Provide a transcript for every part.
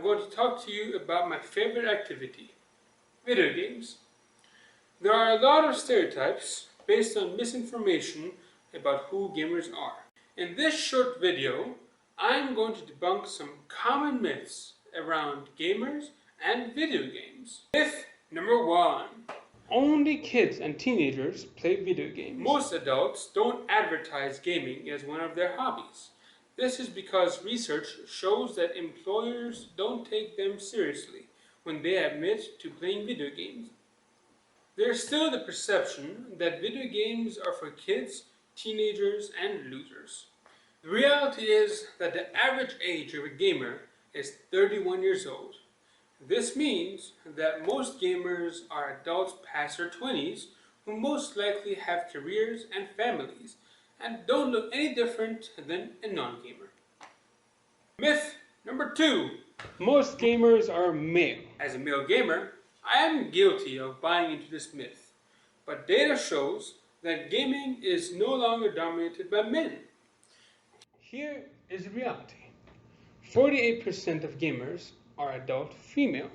going to talk to you about my favorite activity, video games. There are a lot of stereotypes based on misinformation about who gamers are. In this short video, I'm going to debunk some common myths around gamers and video games. Myth number 1. Only kids and teenagers play video games. Most adults don't advertise gaming as one of their hobbies. This is because research shows that employers don't take them seriously when they admit to playing video games. There's still the perception that video games are for kids, teenagers, and losers. The reality is that the average age of a gamer is 31 years old. This means that most gamers are adults past their 20s who most likely have careers and families and don't look any different than a non-gamer. Myth number 2. Most gamers are male. As a male gamer, I am guilty of buying into this myth, but data shows that gaming is no longer dominated by men. Here is the reality. 48% of gamers are adult female.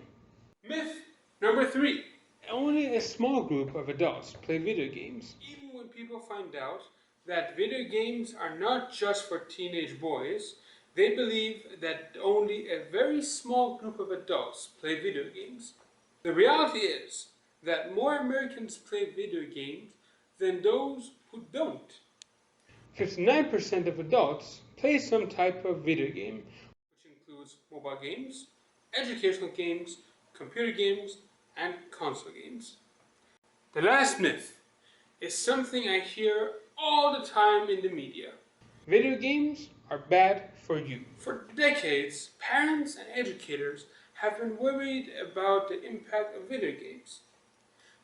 Myth number 3. Only a small group of adults play video games. Even when people find out that video games are not just for teenage boys, they believe that only a very small group of adults play video games. The reality is that more Americans play video games than those who don't. 59% of adults play some type of video game, which includes mobile games, educational games, computer games, and console games. The last myth is something I hear all the time in the media. Video games are bad for you. For decades, parents and educators have been worried about the impact of video games.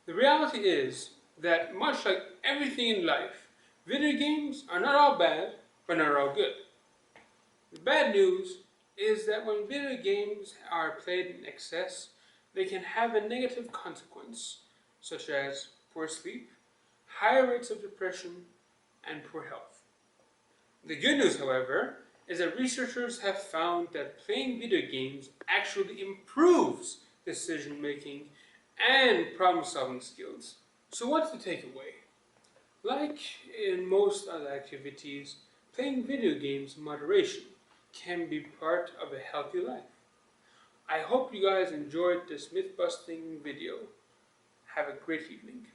The reality is that much like everything in life, video games are not all bad, but not all good. The bad news is that when video games are played in excess, they can have a negative consequence, such as poor sleep, higher rates of depression, and poor health. The good news, however, is that researchers have found that playing video games actually improves decision making and problem-solving skills. So what's the takeaway? Like in most other activities, playing video games in moderation can be part of a healthy life. I hope you guys enjoyed this myth-busting video. Have a great evening.